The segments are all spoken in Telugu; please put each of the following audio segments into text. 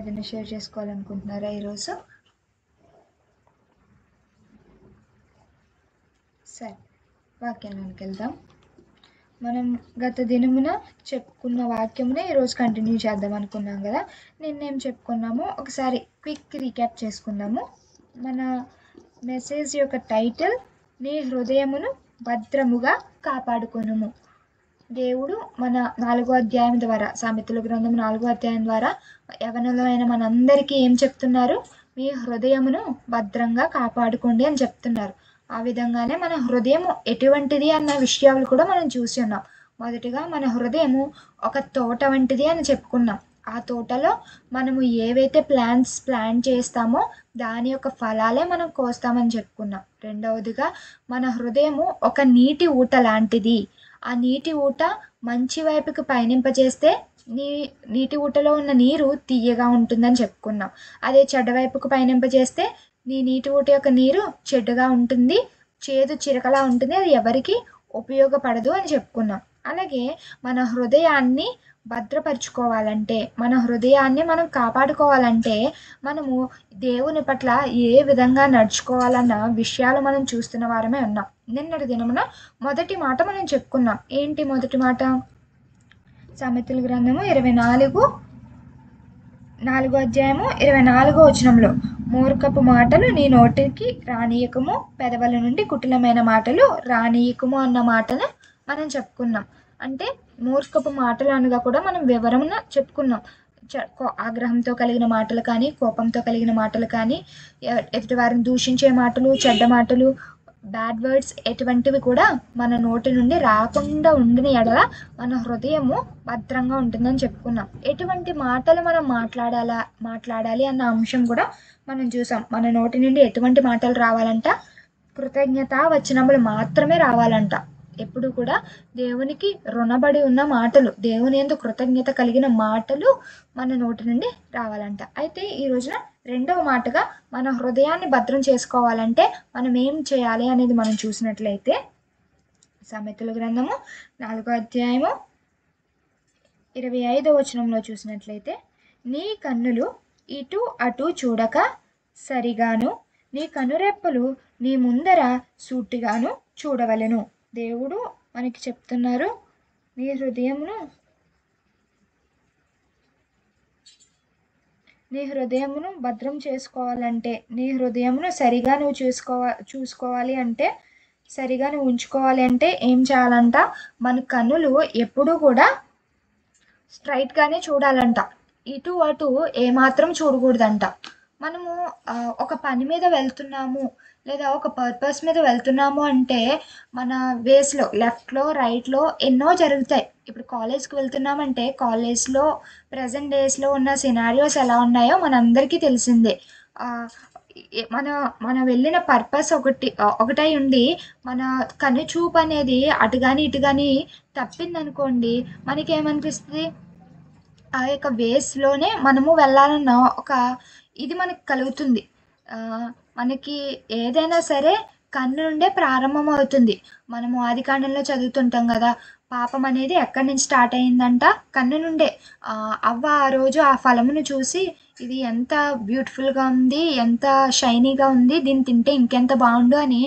ఏదైనా షేర్ చేసుకోవాలనుకుంటున్నారా ఈరోజు? సరే, వాక్యంలోనికి వెళ్దాం. మనం గత దినమున చెప్పుకున్న వాక్యమునే ఈరోజు కంటిన్యూ చేద్దాం అనుకున్నాం కదా. నిన్నేం చెప్పుకున్నామో ఒకసారి క్విక్ రీక్యాప్ చేసుకుందాము. మన మెసేజ్ యొక్క టైటిల్, నీ హృదయమును భద్రముగా కాపాడుకొనుము. దేవుడు మన 4వ అధ్యాయం ద్వారా, సామెతల గ్రంథం 4వ అధ్యాయం ద్వారా యవనులమైన మనందరికీ ఏం చెప్తున్నారు? మీ హృదయమును భద్రంగా కాపాడుకోండి అని చెప్తున్నారు. ఆ విధంగానే మన హృదయం ఎటువంటిది అన్న విషయాలు కూడా మనం చూసి ఉన్నాం. మొదటిగా మన హృదయము ఒక తోట వంటిది అని చెప్పుకున్నాం. ఆ తోటలో మనము ఏవైతే ప్లాన్ చేస్తామో దాని యొక్క ఫలాలే మనం కోస్తామని చెప్పుకున్నాం. రెండవదిగా మన హృదయము ఒక నీటి ఊట లాంటిది. ఆ నీటి ఊట మంచి వైపుకి పయనింపజేస్తే నీటి ఊటలో ఉన్న నీరు తీయగా ఉంటుందని చెప్పుకున్నాం. అదే చెడ్డ వైపుకు పయనింపజేస్తే నీటి ఊట యొక్క నీరు చెడ్డగా ఉంటుంది, చేదు చిరకలా ఉంటుంది, అది ఎవరికి ఉపయోగపడదు అని చెప్పుకున్నాం. అలాగే మన హృదయాన్ని భద్రపరుచుకోవాలంటే, మన హృదయాన్ని మనం కాపాడుకోవాలంటే మనము దేవుని పట్ల ఏ విధంగా నడుచుకోవాలన్న విషయాలు మనం చూస్తున్న వారమే ఉన్నాం. నిన్నటి దినమున మొదటి మాట మనం చెప్పుకున్నాం. ఏంటి మొదటి మాట? సామెతల గ్రంథము 4వ అధ్యాయము 24వ వచనంలో, మూర్ఖపు మాటలు నీ నోటికి రానియకము, పెదవుల నుండి కుటిలమైన మాటలు రానియకము అన్న మాటను మనం చెప్పుకున్నాం. అంటే మూర్ఖపు మాటలు అనగా కూడా మనం వివరమున చెప్పుకున్నాం. ఆగ్రహంతో కలిగిన మాటలు కానీ, కోపంతో కలిగిన మాటలు కానీ, ఎదుటి వారిని దూషించే మాటలు, చెడ్డ మాటలు, బ్యాడ్ వర్డ్స్ ఎటువంటివి కూడా మన నోటి నుండి రాకుండా ఉండిన ఎడల మన హృదయము భద్రంగా ఉంటుందని చెప్పుకున్నాం. ఎటువంటి మాటలు మనం మాట్లాడాలి అన్న అంశం కూడా మనం చూసాం. మన నోటి నుండి ఎటువంటి మాటలు రావాలంట? కృతజ్ఞతా వచనములు మాత్రమే రావాలంట. ఎప్పుడు కూడా దేవునికి రుణపడి ఉన్న మాటలు, దేవుని యందు కృతజ్ఞత కలిగిన మాటలు మన నోటి నుండి రావాలంట. అయితే ఈ రోజున రెండవ మాటగా మన హృదయాన్ని భద్రం చేసుకోవాలంటే మనం ఏం చేయాలి అనేది మనం చూసినట్లయితే, సామెతల గ్రంథము 4వ అధ్యాయము 25వ వచనంలో చూసినట్లయితే, నీ కన్నులు ఇటు అటు చూడక సరిగాను, నీ కనురెప్పలు నీ ముందర సూటిగాను చూడవలెను. దేవుడు మనకి చెప్తున్నారు, నీ హృదయమును భద్రం చేసుకోవాలంటే, నీ హృదయమును సరిగా నువ్వు చూసుకోవాలి అంటే, సరిగా నువ్వు ఉంచుకోవాలి అంటే ఏం చేయాలంట? మన కన్నులు ఎప్పుడూ కూడా స్ట్రైట్గానే చూడాలంట. ఇటు అటు ఏమాత్రం చూడకూడదంట. మనము ఒక పని మీద వెళ్తున్నాము, లేదా ఒక పర్పస్ మీద వెళ్తున్నాము అంటే మన వేస్లో, లెఫ్ట్లో, రైట్లో ఎన్నో జరుగుతాయి. ఇప్పుడు కాలేజ్కి వెళ్తున్నామంటే కాలేజ్లో ప్రజెంట్ డేస్లో ఉన్న సినారియోస్ ఎలా ఉన్నాయో మనందరికీ తెలిసిందే. మన వెళ్ళిన పర్పస్ ఒకటై ఉండి మన కనుచూపు అనేది అటు కానీ ఇటు కానీ తప్పిందనుకోండి, మనకేమనిపిస్తుంది? ఆ యొక్క వేస్లోనే మనము వెళ్ళాలన్న ఒక ఇది మనకు కలుగుతుంది. మనకి ఏదైనా సరే కన్ను నుండే ప్రారంభం అవుతుంది. మనము ఆదికాండంలో చదువుతుంటాం కదా, పాపం అనేది ఎక్కడి నుంచి స్టార్ట్ అయిందంట? కన్ను నుండే. అవ్వ ఆ రోజు ఆ ఫలమును చూసి, ఇది ఎంత బ్యూటిఫుల్గా ఉంది, ఎంత షైనీగా ఉంది, దీన్ని తింటే ఇంకెంత బాగుండు అని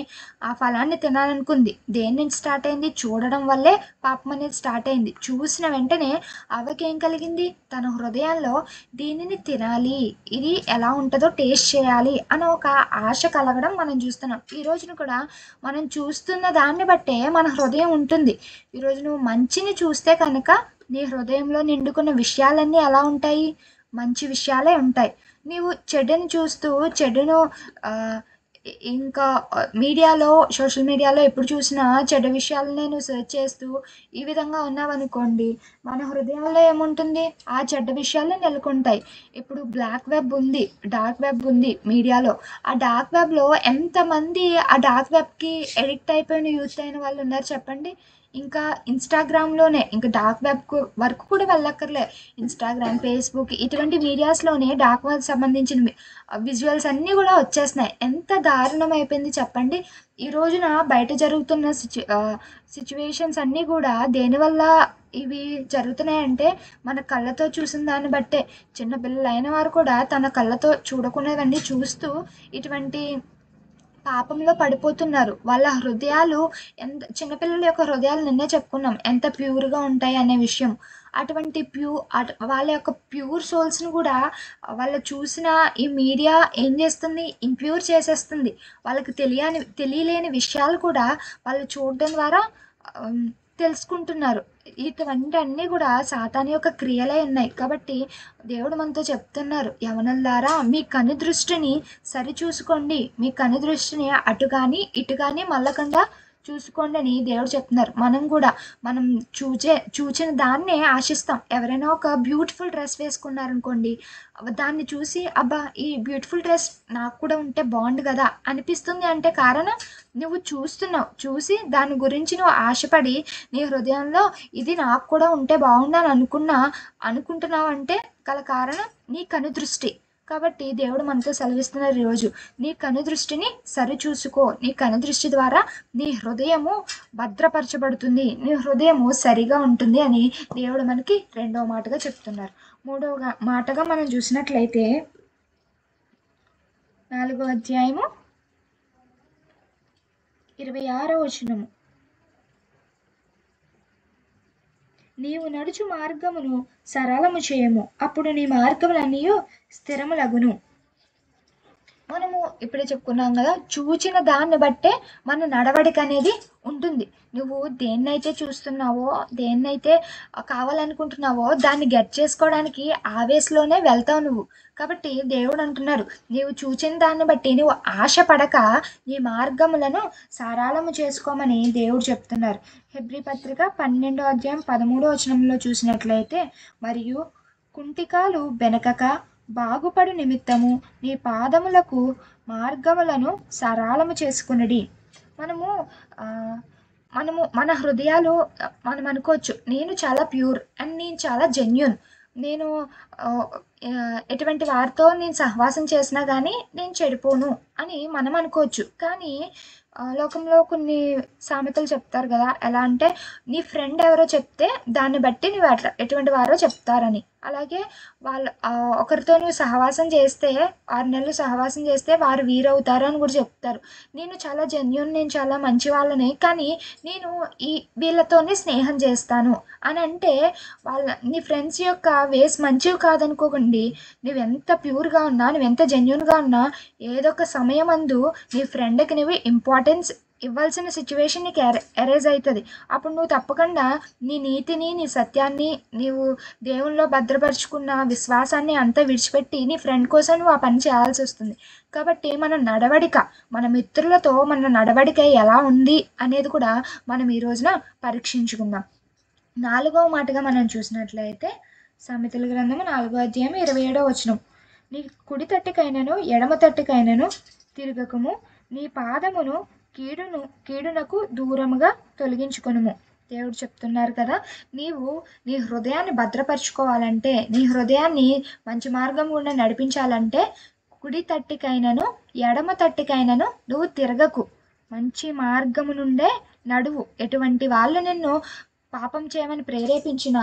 ఆ ఫలాన్ని తినాలనుకుంది. దేని నుంచి స్టార్ట్ అయింది? చూడడం వల్లే పాపం అనేది స్టార్ట్ అయింది. చూసిన వెంటనే అవ్వకేం కలిగింది? తన హృదయంలో దీనిని తినాలి, ఇది ఎలా ఉంటుందో టేస్ట్ చేయాలి అని ఒక ఆశ కలగడం మనం చూస్తున్నాం. ఈ రోజున కూడా మనం చూస్తున్న దాన్ని బట్టే మన హృదయం ఉంటుంది. ఈరోజు నువ్వు మంచిని చూస్తే కనుక నీ హృదయంలో నిండుకున్న విషయాలన్నీ ఎలా ఉంటాయి? మంచి విషయాలే ఉంటాయి. నీవు చెడుని చూస్తూ చెడును ఇంకా మీడియాలో, సోషల్ మీడియాలో ఎప్పుడు చూసినా చెడ్డ విషయాలనే నువ్వు సెర్చ్ చేస్తూ ఈ విధంగా ఉన్నావనుకోండి, మన హృదయంలో ఏముంటుంది? ఆ చెడ్డ విషయాలే నెలకొంటాయి. ఇప్పుడు బ్లాక్ వెబ్ ఉంది, డార్క్ వెబ్ ఉంది మీడియాలో. ఆ డార్క్ వెబ్లో ఎంతమంది ఆ డార్క్ వెబ్కి ఎడిక్ట్ అయిపోయిన యూత్ అయిన వాళ్ళు ఉన్నారు చెప్పండి? ఇంకా ఇన్స్టాగ్రామ్లోనే ఇంకా డార్క్ వెబ్ వరకు కూడా వెళ్ళక్కర్లే. ఇన్స్టాగ్రామ్, ఫేస్బుక్ ఇటువంటి మీడియాస్లోనే డార్క్ వెబ్ సంబంధించిన విజువల్స్ అన్నీ కూడా వచ్చేస్తున్నాయి. ఎంత దారుణం అయిపోయింది చెప్పండి. ఈ రోజున బయట జరుగుతున్న సిచ్యువేషన్స్ అన్నీ కూడా దేనివల్ల ఇవి జరుగుతున్నాయంటే మన కళ్ళతో చూసిన దాన్ని బట్టే. చిన్నపిల్లలు అయిన వారు కూడా తన కళ్ళతో చూడకునేవన్నీ చూస్తూ ఇటువంటి పాపంలో పడిపోతున్నారు. వాళ్ళ హృదయాలు ఎంత, చిన్నపిల్లల యొక్క హృదయాలు నిన్నే చెప్పుకున్నాం ఎంత ప్యూర్గా ఉంటాయి అనే విషయం. అటువంటి వాళ్ళ యొక్క ప్యూర్ సోల్స్ని కూడా వాళ్ళు చూసిన ఈ మీడియా ఏం చేస్తుంది, ఇంప్యూర్ చేసేస్తుంది. వాళ్ళకి తెలియలేని విషయాలు కూడా వాళ్ళు చూడడం ద్వారా తెలుసుకుంటున్నారు. ఇటువంటి అన్నీ కూడా సాతాను యొక్క క్రియలే ఉన్నాయి. కాబట్టి దేవుడు మనతో చెప్తున్నారు, యవనులారా మీ కనుదృష్టిని సరిచూసుకోండి, మీ కనుదృష్టిని అటు కానీ ఇటు కానీ మళ్ళకుండా చూసుకోండి అని దేవుడు చెప్తున్నారు. మనం చూచిన దాన్నే ఆశిస్తాం. ఎవరైనా ఒక బ్యూటిఫుల్ డ్రెస్ వేసుకున్నారనుకోండి, దాన్ని చూసి అబ్బా ఈ బ్యూటిఫుల్ డ్రెస్ నాకు కూడా ఉంటే బాగుండు కదా అనిపిస్తుంది. అంటే కారణం నువ్వు చూసి దాని గురించి నువ్వు ఆశపడి నీ హృదయంలో ఇది నాకు కూడా ఉంటే బాగుండు అని అనుకుంటున్నావు అంటే గల కారణం నీ కనుదృష్టి. కాబట్టి దేవుడు మనతో సెలవిస్తున్నారు ఈరోజు, నీ కనుదృష్టిని సరిచూసుకో. నీ కనుదృష్టి ద్వారా నీ హృదయము భద్రపరచబడుతుంది, నీ హృదయము సరిగా ఉంటుంది అని దేవుడు మనకి రెండవ మాటగా చెప్తున్నారు. మూడవ మాటగా మనం చూసినట్లయితే 4వ అధ్యాయము 26వ వచనము, నీవు నడుచు మార్గమును సరళము చేయము, అప్పుడు నీ మార్గములన్నీ స్థిరములగును. మనము ఇప్పుడే చెప్పుకున్నాం కదా, చూచిన దాన్ని బట్టే మన నడవడిక అనేది ఉంటుంది. నువ్వు దేన్నైతే చూస్తున్నావో, దేన్నైతే కావాలనుకుంటున్నావో దాన్ని గెట్ చేసుకోవడానికి ఆవేశంలోనే వెళ్తావు నువ్వు. కాబట్టి దేవుడు అంటున్నారు, నీవు చూచిన దాన్ని బట్టి నువ్వు ఆశపడక నీ మార్గములను సరళము చేసుకోమని దేవుడు చెప్తున్నారు. హెబ్రీ పత్రిక 12వ అధ్యాయం 13వ వచనంలో చూసినట్లయితే, మరియు కుంటికాలు బెనకక బాగుపడు నిమిత్తము నీ పాదములకు మార్గములను సరళము చేసుకునడి. మన హృదయాలు మనం అనుకోవచ్చు, నేను చాలా ప్యూర్ అండ్ నేను చాలా జెన్యూన్, నేను ఎటువంటి వారితో నేను సహవాసం చేసినా కానీ నేను చెడిపోను అని మనం అనుకోవచ్చు. కానీ లోకంలో కొన్ని సామెతలు చెప్తారు కదా, ఎలా అంటే నీ ఫ్రెండ్ ఎవరో చెప్తే దాన్ని బట్టి నువ్వు ఎటువంటి వారో చెప్తారని. అలాగే ఒకరితో నువ్వు సహవాసం చేస్తే 6 నెలలు సహవాసం చేస్తే వారు వీరవుతారు అని కూడా చెప్తారు. నేను చాలా జెన్యూన్, నేను చాలా మంచి వాళ్ళని, కానీ నేను వీళ్ళతోనే స్నేహం చేస్తాను అని అంటే నీ ఫ్రెండ్స్ యొక్క వేస్ మంచివి కాదనుకోకండి. నువ్వెంత ప్యూర్గా ఉన్నా, నువ్వెంత జెన్యూన్గా ఉన్నా, ఏదో ఒక సమయం అందు నీ ఫ్రెండ్కి నువ్వు ఇంపార్టెన్స్ ఇవ్వాల్సిన సిచ్యువేషన్ నీకు ఎరేజ్ అవుతుంది. అప్పుడు నువ్వు తప్పకుండా నీ నీతిని, నీ సత్యాన్ని, నీవు దేవునిలో భద్రపరుచుకున్న విశ్వాసాన్ని అంతా విడిచిపెట్టి నీ ఫ్రెండ్ కోసం నువ్వు ఆ పని చేయాల్సి వస్తుంది. కాబట్టి మన మిత్రులతో మన నడవడిక ఎలా ఉంది అనేది కూడా మనం ఈ రోజున పరీక్షించుకుందాం. 4వ మాటగా మనం చూసినట్లయితే సామెతల గ్రంథము 4వ అధ్యాయం 27వ వచనం, నీ కుడి తట్టుకైనను ఎడమ తట్టుకైనను తిరగకము, నీ పాదమును కీడునకు దూరముగా తొలగించుకొనుము. దేవుడు చెప్తున్నారు కదా, నీవు నీ హృదయాన్ని భద్రపరచుకోవాలంటే, నీ హృదయాన్ని మంచి మార్గం గుండా నడిపించాలంటే కుడి తట్టుకైనను ఎడమ తట్టుకైనను నువ్వు తిరగకు, మంచి మార్గము నుండే నడువు. ఎటువంటి వాళ్ళు నిన్ను పాపం చేయమని ప్రేరేపించినా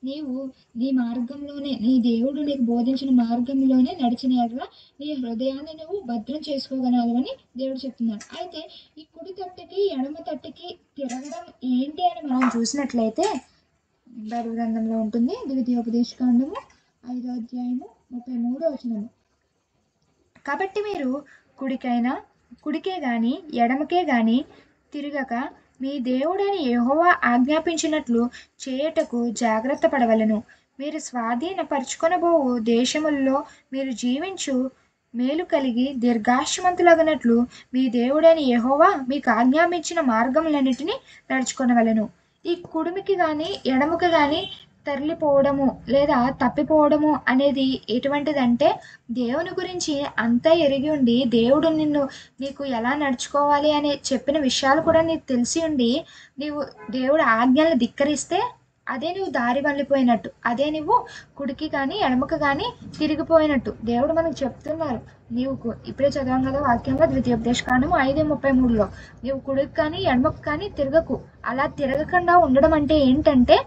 నీవు నీ మార్గంలోనే, నీ దేవుడు నీకు బోధించిన మార్గంలోనే నడిచిన ఎడల నీ హృదయాన్ని నువ్వు భద్రం చేసుకోగలవని దేవుడు చెప్తున్నాడు. అయితే ఈ కుడి తట్టుకి ఎడమ తట్టుకి తిరగడం ఏంటి అని మనం చూసినట్లయితే బైబిల్ గ్రంథంలో ఉంటుంది. ద్వితీయోపదేశకాండము 5వ అధ్యాయము 33వ వచనము, కాబట్టి మీరు కుడికే గాని ఎడమకే గాని తిరగక మీ దేవుడని యెహోవా ఆజ్ఞాపించినట్లు చేయుటకు జాగ్రత్త పడవలెను. మీరు స్వాధీనపరచుకొనబోవు దేశముల్లో మీరు జీవించు మేలు కలిగి దీర్ఘాయుష్మంతులగునట్లు మీ దేవుడని యెహోవా మీకు ఆజ్ఞాపించిన మార్గములన్నిటినీ నడుచుకొనవలెను. ఈ కుడిమికి కానీ ఎడమకి కానీ తరలిపోవడము లేదా తప్పిపోవడము అనేది ఎటువంటిదంటే, దేవుని గురించి అంతా ఎరిగి ఉండి, దేవుడు నీకు ఎలా నడుచుకోవాలి అని చెప్పిన విషయాలు కూడా నీకు తెలిసి ఉండి, నీవు దేవుడి ఆజ్ఞలను ధిక్కరిస్తే అదే నువ్వు దారి మళ్ళిపోయినట్టు. అదే నువ్వు కుడికి కానీ ఎడమకు కానీ తిరిగిపోయినట్టు. దేవుడు మనకు చెప్తున్నారు. నీవు ఇప్పుడే చదివాం కదా వాక్యంలో, ద్వితీయోపదేశకాండము 5:33లో, నీవు కుడికి కానీ ఎడమకు కానీ తిరగకు. అలా తిరగకుండా ఉండడం అంటే ఏంటంటే,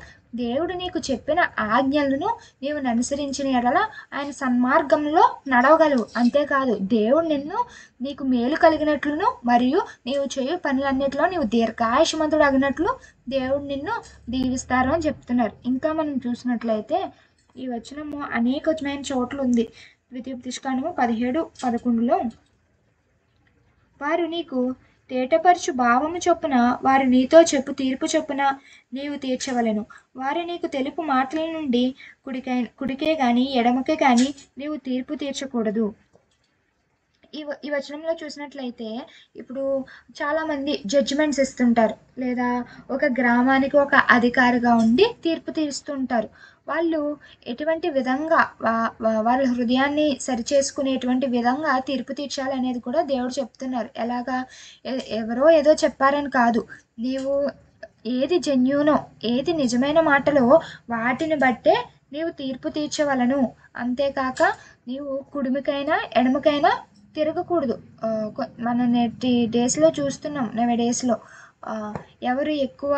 దేవుడు నీకు చెప్పిన ఆజ్ఞలను నీవు అనుసరించిన ఎడల ఆయన సన్మార్గంలో నడవగలవు. అంతేకాదు, దేవుడు నీకు మేలు కలిగినట్లును మరియు నీవు చేయు పనులన్నిటిలో నీవు దీర్ఘాయుషమంతుడు అగినట్లు దేవుడు నిన్ను దీవిస్తారు అని చెప్తున్నారు. ఇంకా మనం చూసినట్లయితే ఈ వచనము అనేకమైన చోట్ల ఉంది. ద్వితీయోపదేశకాండము 17:11లో, వారు నీకు తేటపరచు భావము చొప్పున వారు నీతో చెప్పు తీర్పు చొప్పున నీవు తీర్చవలెను. వారు నీకు తెలుపు మాటల నుండి కుడికే గాని ఎడమకే గాని నీవు తీర్పు తీర్చకూడదు. ఈ వచనంలో చూసినట్లయితే, ఇప్పుడు చాలామంది జడ్జిమెంట్స్ ఇస్తుంటారు, లేదా ఒక గ్రామానికి ఒక అధికారిగా ఉండి తీర్పు తీరుస్తుంటారు. వాళ్ళు ఎటువంటి విధంగా వాళ్ళ హృదయాన్ని సరిచేసుకునేటువంటి విధంగా తీర్పు తీర్చాలనేది కూడా దేవుడు చెప్తున్నారు. ఎలాగా, ఎవరో ఏదో చెప్పారని కాదు, నీవు ఏది జెన్యూనో, ఏది నిజమైన మాటలో వాటిని బట్టే నీవు తీర్పు తీర్చవలను. అంతేకాక నీవు కుడిమికైనా ఎడమకైనా తిరగకూడదు. మన నేటి డేస్లో చూస్తున్నాం, నవ డేస్లో ఎవరు ఎక్కువ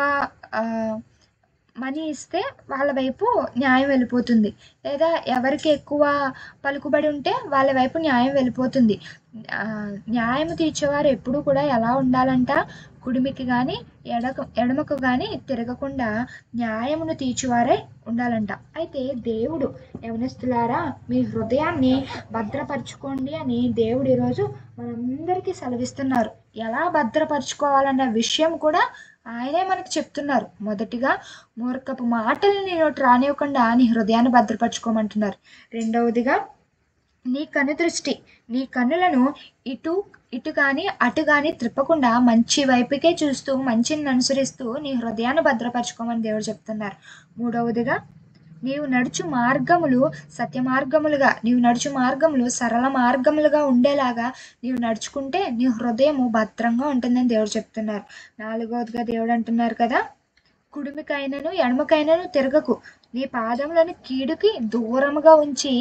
మనీ ఇస్తే వాళ్ళ వైపు న్యాయం వెళ్ళిపోతుంది, లేదా ఎవరికి ఎక్కువ పలుకుబడి ఉంటే వాళ్ళ వైపు న్యాయం వెళ్ళిపోతుంది. న్యాయం తీర్చేవారు ఎప్పుడూ కూడా ఎలా ఉండాలంట, కుడిమికి కానీ ఎడమకు కానీ తిరగకుండా న్యాయమును తీర్చువారే ఉండాలంట. అయితే దేవుడు, యవనస్తులారా మీ హృదయాన్ని భద్రపరచుకోండి అని దేవుడు ఈరోజు మనందరికీ సెలవిస్తున్నారు. ఎలా భద్రపరచుకోవాలన్న విషయం కూడా ఆయనే మనకు చెప్తున్నారు. మొదటిగా, మూర్ఖపు మాటలు నీ నోటి రానివ్వకుండా నీ హృదయాన్ని భద్రపరచుకోమంటున్నారు. రెండవదిగా, నీ కనుదృష్టి, నీ కన్నులను ఇటు కానీ అటు కానీ త్రిప్పకుండా మంచి వైపుకే చూస్తూ మంచిని అనుసరిస్తూ నీ హృదయాన్ని భద్రపరచుకోమని దేవుడు చెప్తున్నారు. మూడవదిగా, నీవు నడుచు మార్గములు సత్య మార్గములుగా, నీవు నడుచు మార్గములు సరళ మార్గములుగా ఉండేలాగా నీవు నడుచుకుంటే నీ హృదయము భద్రంగా ఉంటుందని దేవుడు చెప్తున్నారు. నాలుగవదిగా దేవుడు అంటున్నారు కదా, కుడిమికైనను ఎడమకైనను తిరగకు, నీ పాదములను కీడుకి దూరముగా ఉంచి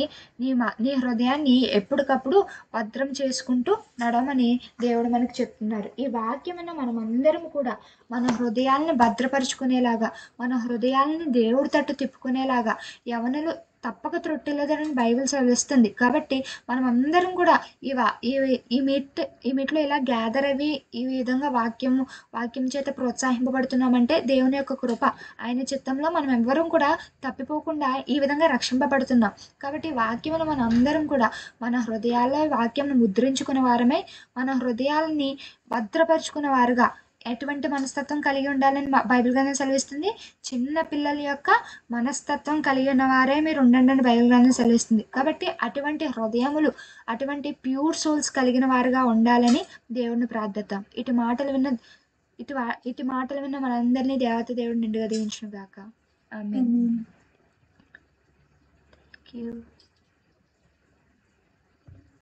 నీ హృదయాన్ని ఎప్పటికప్పుడు భద్రం చేసుకుంటూ నడమని దేవుడు మనకు చెప్తున్నారు. ఈ వాక్యమైన మనం అందరం కూడా మన హృదయాలను భద్రపరుచుకునేలాగా, మన హృదయాలను దేవుడి తట్టు తిప్పుకునేలాగా యవనులు తప్పక త్రొట్టిల్లదని బైబిల్ చదివిస్తుంది. కాబట్టి మనం అందరం కూడా ఈ మీట్లో ఇలా గ్యాదర్ అవి ఈ విధంగా వాక్యం చేత ప్రోత్సహింపబడుతున్నామంటే దేవుని యొక్క కృప, ఆయన చిత్తంలో మనం ఎవ్వరం కూడా తప్పిపోకుండా ఈ విధంగా రక్షింపబడుతున్నాం. కాబట్టి వాక్యమును మన అందరం కూడా మన హృదయాల్లో వాక్యంను ముద్రించుకునే వారమై, మన హృదయాలని భద్రపరుచుకునే వారుగా ఎటువంటి మనస్తత్వం కలిగి ఉండాలని బైబిల్ గ్రంథం సెలవిస్తుంది. చిన్న పిల్లల యొక్క మనస్తత్వం కలిగి ఉన్న వారే మీరు ఉండండి అని బైబిల్ గ్రంథం సెలవిస్తుంది. కాబట్టి అటువంటి హృదయములు, అటువంటి ప్యూర్ సోల్స్ కలిగిన వారుగా ఉండాలని దేవుడిని ప్రార్థిద్దాం. ఇటు మాటలు విన్న మనందరినీ దేవత దేవుడు నిండుగా దీవించును గాక. ఆమేన్. థాంక్యూ.